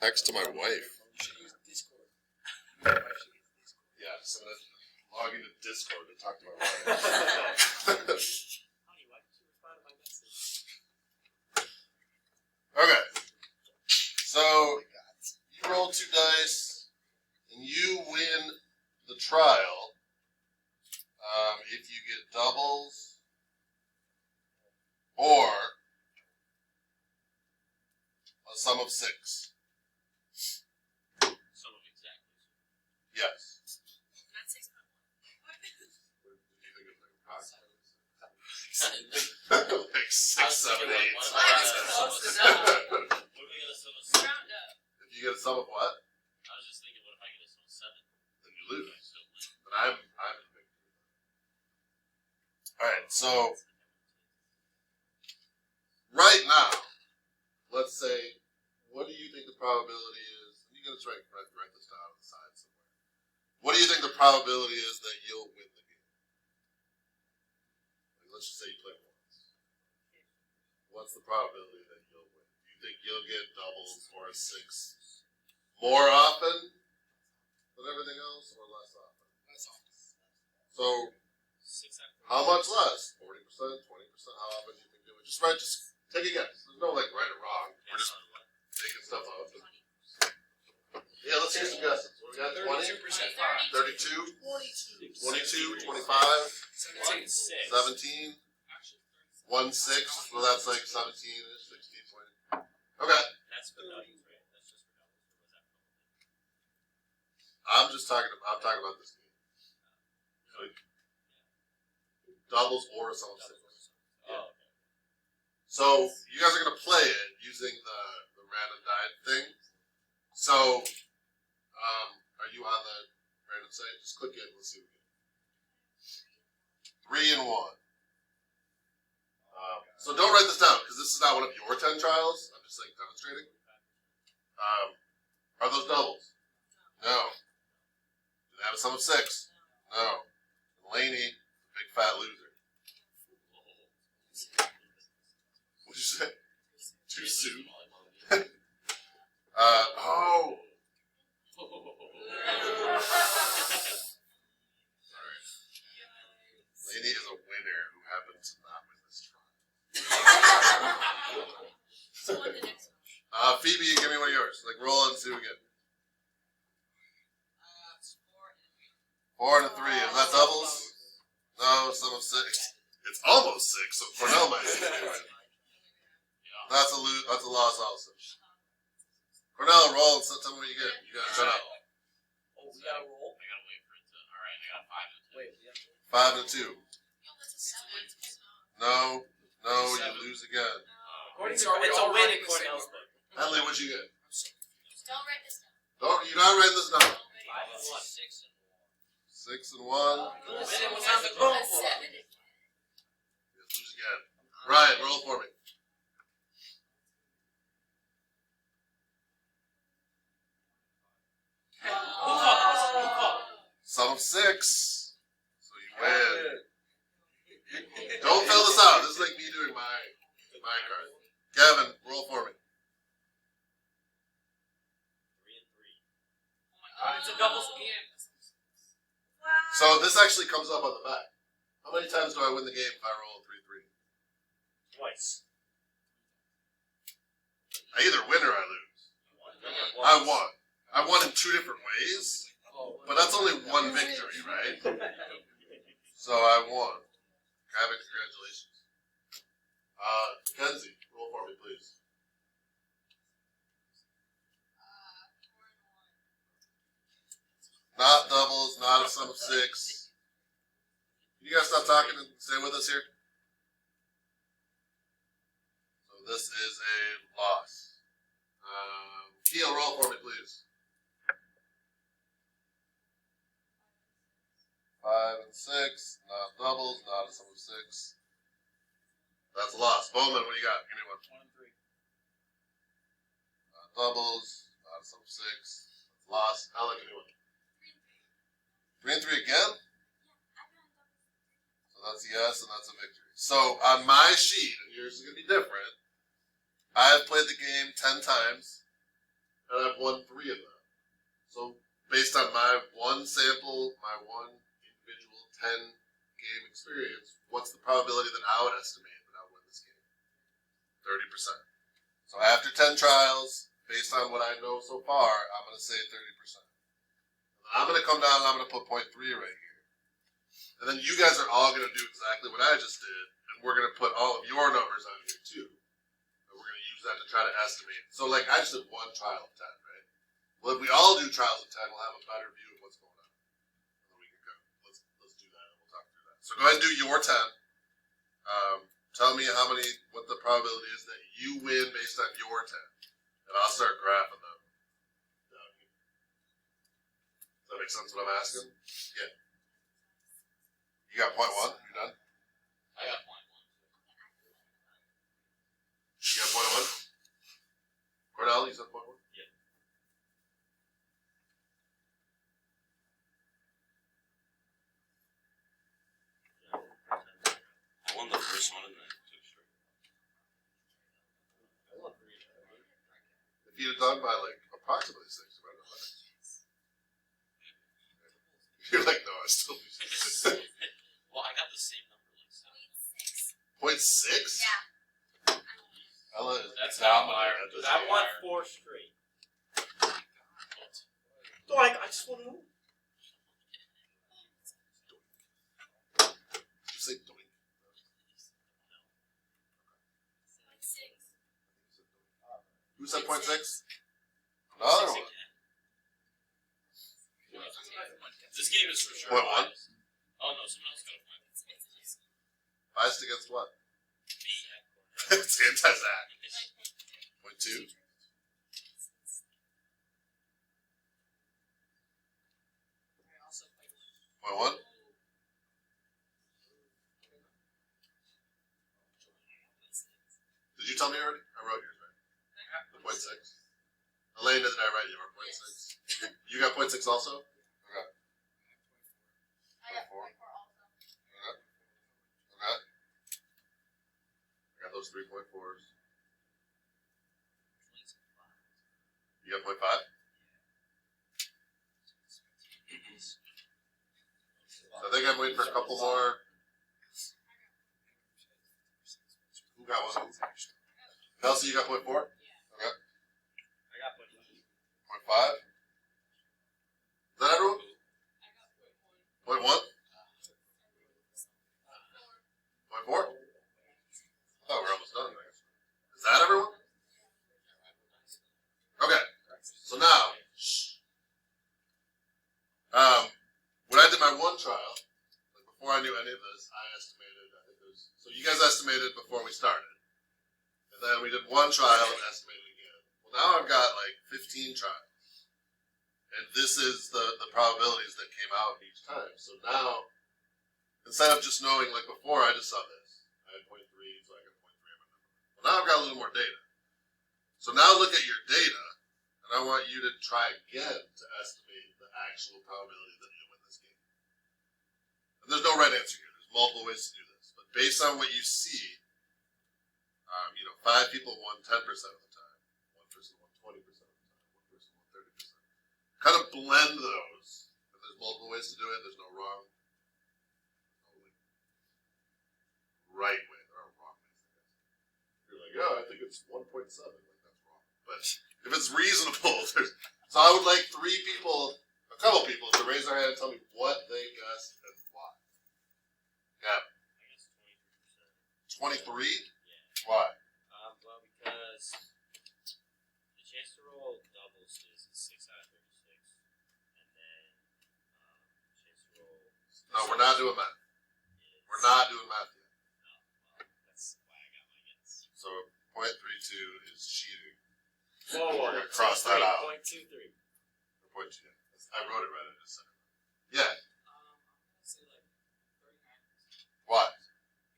Text to my wife. You should use Discord. Yeah, so I'm gonna log into Discord and talk to my wife. Honey, why didn't you respond to my message? Okay. So you roll 2 dice, and you win the trial. If you get doubles or a sum of 6. Some of exactly. Yes. Not 6.1. Like 6, 7, 8. Round up. If you get a sum of what? I was just thinking, what if I get a sum of 7? Then you lose. I still win. But I'm in victory. Alright, so right now, let's say, what do you think the probability is? You can just write this down on the side somewhere. What do you think the probability is that you'll win the game? Like, let's just say you play once. What's the probability that you'll win? Do you think you'll get doubles or a 6 more often than everything else, or less often? That's all. So, 6 out of 4. how much less? 40%, 20%? How often do you think you would? Just take a guess. There's no like right or wrong. We're just making stuff up. Yeah, let's hear some guesses. What we got? 20? 32%. 32? 22? 22. 25? 17. 17? 1 6? Well, that's like 17 ish, 16, 20. Okay. That's for doubles, right? That's just for doubles. Or was that for I'm talking about this game. Doubles or a sum of 6. Oh, okay. So you guys are gonna play it using the random die thing. So, are you on the random site? Just click it. Let's see. 3 and 1. So don't write this down because this is not one of your 10 trials. I'm just like demonstrating. Are those doubles? No. Do they have a sum of 6? No. Laney, big fat loser. What'd you say? Too soon. Oh. Laney is a winner who happens to not win this trial. So on the next one. Phoebe, give me one of yours. Like roll and see again. It's 4 4 and 3. and a 3. Is that doubles? No, sum of 6. It's almost 6, so Cornell might be win. That's a loss also. Cornell, roll and tell me what you get. You gotta shut up. Oh, we gotta roll? I gotta wait for it to. Alright, I got 5 and 2. Wait, we have to. 5 and 2. Yo, that's a 7. No, you lose again. According to It's a all win writing in the same Cornell's number. book. Natalie, what'd you get? Don't write this down. You're not writing this down. 5 and 1. 6 and 1. Listen, what's on the book? A 7. You lose again. Ryan, roll for me. Sum of 6. So you win. Don't fill this out. This is like me doing my card. Kevin, roll for me. 3 and 3. Oh my god, It's a doubles game. So this actually comes up on the back. How many times do I win the game if I roll a 3-3? Twice. I either win or I lose. I won. I won in 2 different ways, but that's only one victory, right? So I won. Kevin, congratulations. Kenzie, roll for me, please. 4 and 1. Not doubles, not a sum of 6. You guys stop talking and stay with us here? So this is a loss. Keel, roll for me, please. 5 and 6, not doubles, not a sum of 6. That's a loss. Bowman, what do you got? Give me one. 1 and 3. Not doubles, not a sum of 6. That's a loss. I'll give me one. 3 and 3 again? So that's a yes, and that's a victory. So on my sheet, and yours is going to be different, I have played the game 10 times. and I've won 3 of them. So based on my one sample, my one individual 10 game experience, what's the probability that I would estimate that I would win this game? 30%. So after 10 trials, based on what I know so far, I'm going to say 30%. I'm going to come down and I'm going to put 0.3 right here. And then you guys are all going to do exactly what I just did, and we're going to put all of your numbers on here too. And we're going to use that to try to estimate. So like I just did one trial of 10, right? Well, if we all do trials of 10, we'll have a better view of what's going on. And then we can go. Let's do that and we'll talk through that. So go ahead and do your 10. Tell me what the probability is that you win based on your 10. And I'll start graphing them down here. Does that make sense what I'm asking? Yeah. You got 0.1? You done? I got 0.1. You got 0.1? Cornell, you said 0.1? Yeah. I won the first one and then took straight. If you'd have done by like approximately 6, you might have done that. You're like, no, I still do 6. Well, I got the same number. Point 6. 0.6? Yeah. Ella is That's dominant outlier. at this That game. one- 4 straight. I just want to know. Did you say doink? Point 6. Who said 0.6? Another one. This game is for sure. 0.1? biased. Oh no, someone else got a point. Biased against what? Me. It's anti-Zach. 0.2? Point 1? Did you tell me already? I wrote yours, right? The 0.6. Elaine, did I write your 0.6? You got 0.6 also? Okay. I got 4. 4 also. Okay. I got those 3.4s. You got 0.5? So I think I'm waiting for a couple more. Who got one? Kelsey, you got 0.4? Okay. I got 0.5. 0.5? Is that everyone? I got 0.1. 0.1? 0.4? Oh, we're almost done. Is that everyone? Okay. So now, when I did my one trial, like before I knew any of this, I estimated, I think there's, so you guys estimated before we started. And then we did one trial and estimated again. Well, now I've got like 15 trials. And this is the probabilities that came out each time. So now, instead of just knowing, like before, I just saw this. I had 0.3, so I got 0.3 on my number. Well, now I've got a little more data. So now look at your data, and I want you to try again to estimate the actual probability that you win this game. And there's no right answer here. There's multiple ways to do this. But based on what you see, 5 people won 10% of the time. One person won 20% of the time. One person won 30%. Kind of blend those. And there's multiple ways to do it. There's no wrong. Right way. There are wrong ways. You're like, oh, I think it's 1.7. Like, that's wrong. But if it's reasonable, so I would like a couple people, to raise their hand and tell me what they guessed and why. Yeah, I guess 23%. 23? Yeah. Why? Well, because the chance to roll doubles is 6 out of 36, and then chance to roll. No, we're not doing math. is- We're not doing math yet. No, well, that's why I got my guess. So 0.32 is cheating. Whoa, We're gonna cross that out. 0.23. Or 0.2. I wrote it right in a second. Yeah, I'm gonna say like 39. why?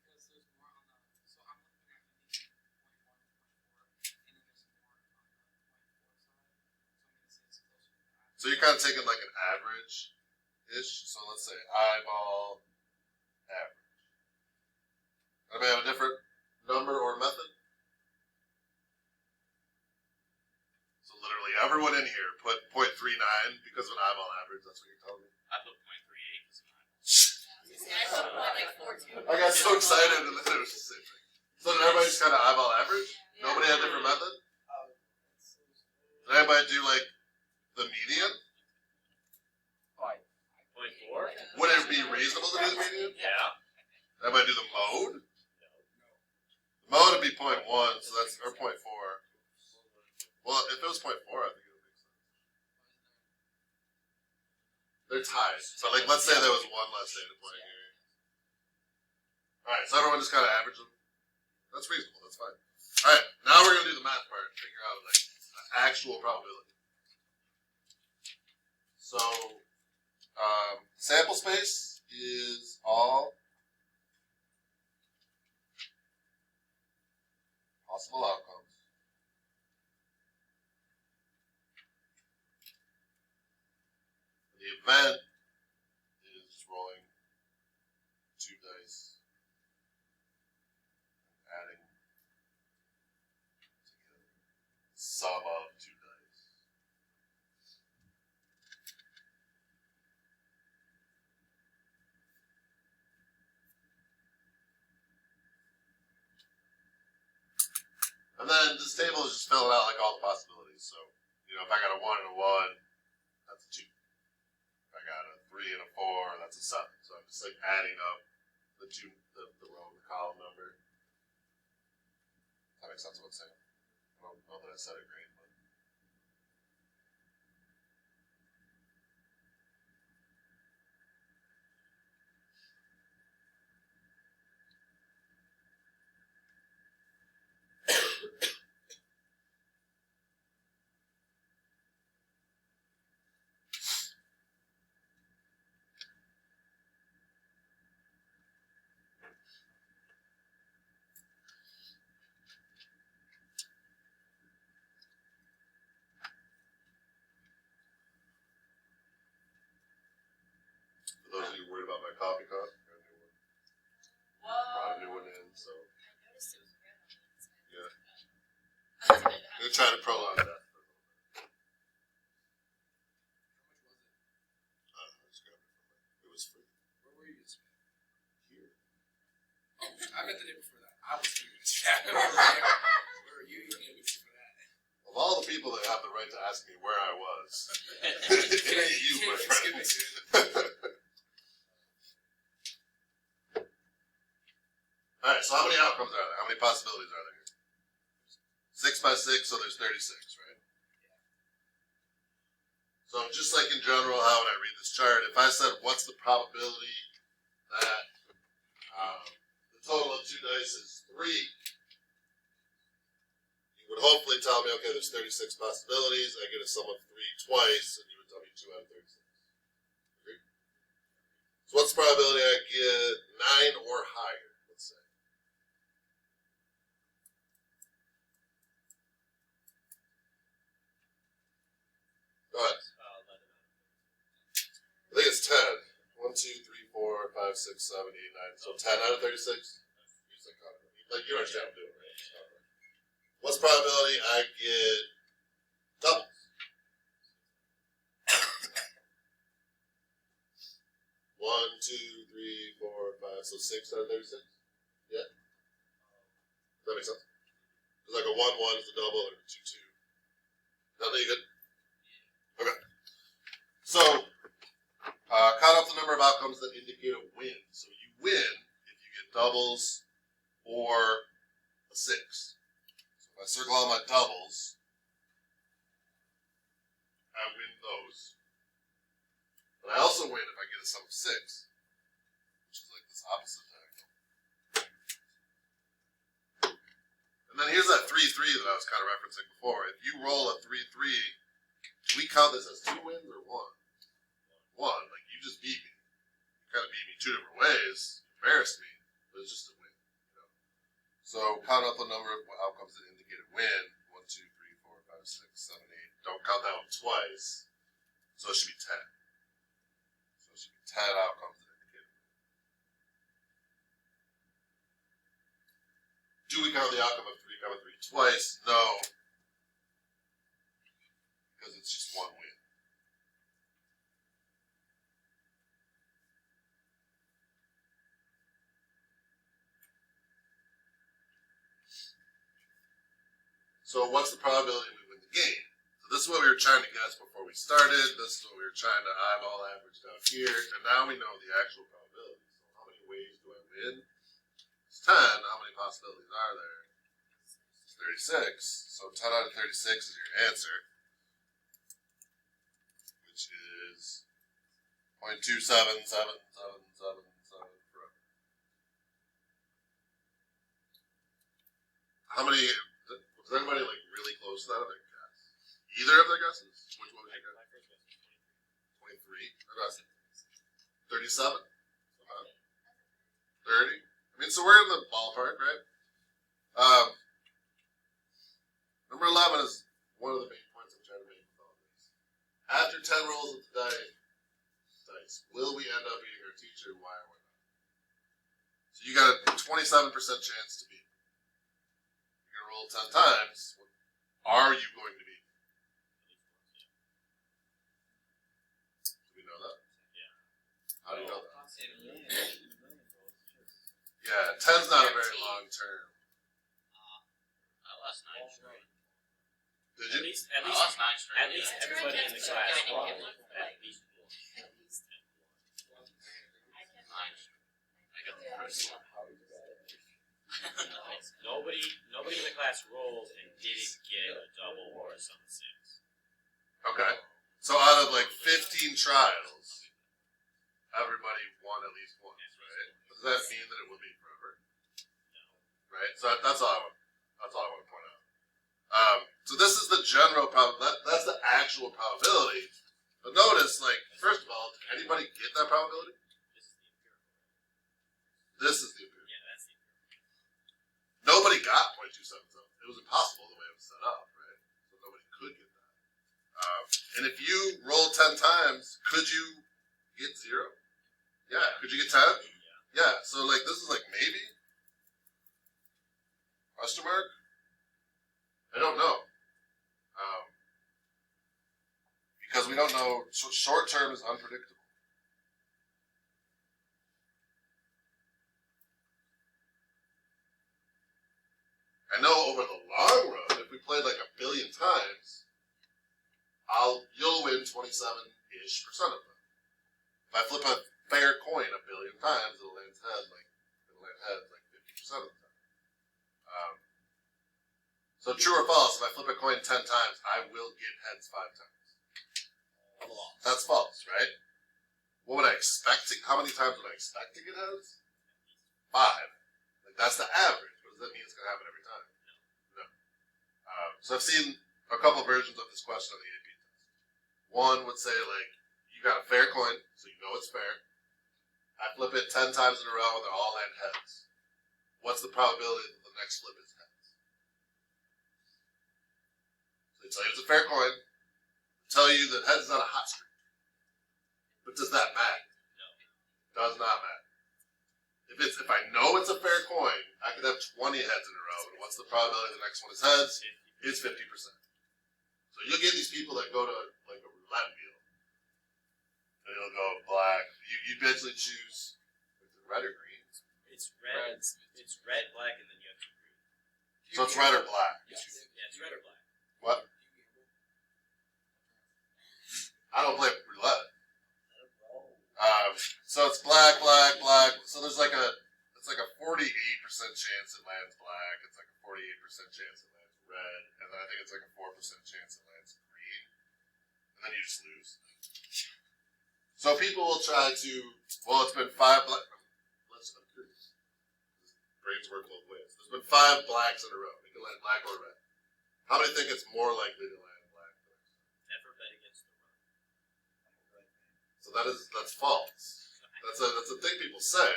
Because there's more on the. So I'm looking at the 0.1, 0.4, and then there's more on the 0.4 side. So I'm gonna say it's closer to that. So you're kind of taking like an average-ish. So let's say eyeball average. Anybody have a different number or method? So literally everyone in here put 0.39 because of an eyeball average. That's what you're telling me. I put 0.38 because of mine. I put one like 4-2. I got so excited and then it was the same thing. So did everybody just kind of eyeball average? Yeah. Nobody had a different method? Oh, Did anybody do like the median? Like, 0.4? Would it be reasonable to do the median? Yeah. Everybody do the mode? The mode would be 0.1, so that's or 0.4. Well, if it was 0.4, I think it would make sense. They're tied. So like let's say there was one less data point here. Alright, so everyone just kinda average them. That's reasonable, that's fine. Alright, now we're gonna do the math part and figure out like the actual probability. So sample space is all possible outcomes. The event is rolling 2 dice, adding together sum of 2 dice. And then this table is just filling out like all the possibilities. So, you know, if I got a 1 and a 1, that's a 2. If I got a 3 and a 4, that's a 7. So I'm just like adding up the row and the column number. That makes sense what I'm saying. I don't know that I said it great, but. For those of you worried about my coffee cup, I got a new one. Brought a new one in, so I noticed it was red on the inside. Yeah. I was gonna I'm gonna try to prolong that. how much was it? I just grabbed it from it was free. Where were you this week? Here. I met the day before that. I was here this chat. Where were you? You didn't before that. Of all the people that have the right to ask me where I was, you, my Excuse me. friend. Alright, so how many outcomes are there? How many possibilities are there here? 6 by 6, so there's 36, right? So just like in general, how would I read this chart? If I said, what's the probability that the total of 2 dice is 3, you would hopefully tell me, okay, there's 36 possibilities, I get a sum of 3 twice, and you would tell me 2 out of 36. Agree? So what's the probability I get 9 or higher, let's say? Go ahead. 11 out of 36. I think it's 10. 1, 2, 3, 4, 5, 6, 7, 8, 9. So 10 out of 36? Like you understand what I'm doing, right? What's the probability I get doubles? One, 2, 3, 4, 5, so 6 out of 36? Yeah? Does that make sense? Because like a 1, 1 is a double, or 2, 2. That make you good? Okay. So, count up the number of outcomes that indicate a win. So you win if you get doubles or a 6. So if I circle all my doubles, I win those. But I also win if I get a sum of 6, which is like this opposite diagonal. And then here's that 3, 3 that I was kind of referencing before. If you roll a 3, 3, do we count this as 2 wins or 1? 1, like you just beat me. You kind of beat me 2 different ways, embarrassed me, but it's just a win. You know? So count up the number of outcomes that indicate a win. 1, 2, 3, 4, 5, 6, 7, 8. Don't count that one twice. So it should be 10. So it should be 10 outcomes that indicate a win. Do we count the outcome of 3, twice? No. because it's just one win. So what's the probability we win the game? So this is what we were trying to guess before we started. This is what we were trying to eyeball average down here. And now we know the actual probability. So how many ways do I win? It's 10. How many possibilities are there? It's 36. So 10 out of 36 is your answer. Which is 0.2777777 forever. How many? Was anybody like really close to that other guess? Either of their guesses? Which one was your guess? My first guess was 23? Or not? 37? 30? I mean, so we're in the ballpark, right? Number 11 is one of the main points I'm trying to make with all this. After 10 rolls of the dice, will we end up beating our teacher? Why or why not? So you got a 27% chance to beat. You're going to roll 10 times. What are you going to beat? Do we know that? Yeah. How do you know that? I Yeah, 10's not a very long term. lost 9 straight. Did At you? least I lost 9 straight. at least everybody in the class won. At least one. At least. 9 straight. I got the first one. Nice. Nobody in the class rolled and didn't get a double or a sum of 6. Okay. So out of like 15 trials, everybody won at least once, right? Does that mean that it will be forever? Right? So that's all I want. That's all I want to point out. So this is the general that's the actual probability. But notice, like, first of all, did anybody get that probability? This is the empirical. This is the empirical. Yeah, that's the empirical. Nobody got 0.277. It was impossible the way it was set up, right? So nobody could get that. And if you roll 10 times, could you get 0? Yeah. Could you get 10? Yeah. So like this is like maybe? Question mark? I don't know. Because we don't know. Short term is unpredictable. I know over the long run, if we played like 1 billion times, you'll win 27-ish% of them. If I flip a fair coin 1 billion times, it'll land heads like 50% of the time. So true or false, if I flip a coin 10 times, I will get heads 5 times. That's false, right? What would I expect how many times would I expect to get heads? 5. Like that's the average. But does that mean it's gonna happen every time? No. So I've seen a couple versions of this question on the AP test. One would say like, you got a fair coin, so you know it's fair. I flip it 10 times in a row and they all land heads. What's the probability that the next flip is heads? So they tell you it's a fair coin. They tell you that heads is not a hot streak. But does that matter? No. Does not matter. If I know it's a fair coin, I could have 20 heads in a row. And what's the probability the next one is heads? It's 50%. So you'll get these people that go to like a roulette wheel. And it'll go black. You basically choose red or green. It's red. It's red, black, and then you have to green. So it's red or black. Yeah, it's red or black. What? I don't play roulette. So it's black, black, black. So there's like it's like a 48% chance it lands black. It's like a 48% chance it lands red, and then I think it's like a 4% chance it lands green, and then you just lose. So people will try to. Well, it's been 5 black. I'm curious. Brains work both ways. There's been 5 blacks in a row. It can land black or red. How many think it's more likely to land black? Never bet against the run. So that's false. That's a thing people say.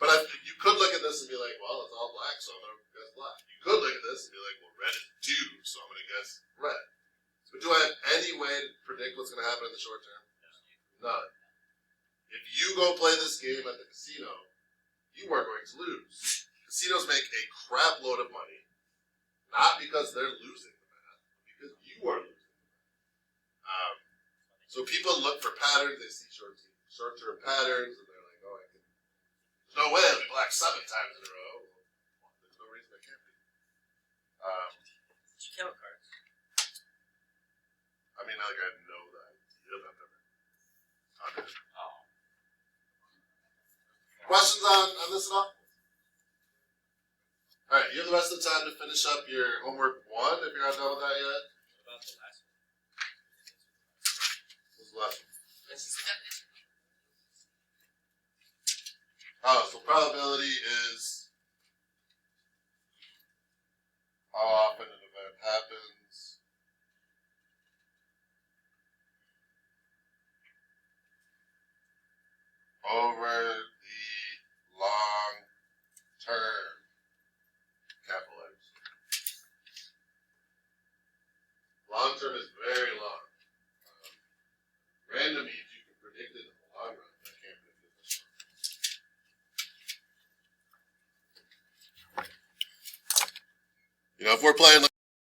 But you could look at this and be like, well, it's all black, so I'm going to guess black. You could look at this and be like, well, red is due, so I'm going to guess red. But do I have any way to predict what's going to happen in the short term? None. If you go play this game at the casino, you are going to lose. Casinos make a crap load of money, not because they're losing the math, because you are losing the math. So people look for patterns. They see short-term patterns, and they're like, "Oh, I can." There's no way I'm black 7 times in a row. Well, there's no reason I can't be. Did you count cards? I mean, like I know the idea, but I've never done it. Oh. Questions on this at all? All right, you have the rest of the time to finish up your homework 1 if you're not done with that yet. What about the last one? What's left? Which is definition. Oh, so probability is how often an event happens over the long term. Capital letters. Long term is very long. Random means you can predict it in the long run, but I can't predict it in the short run. You know, if we're playing like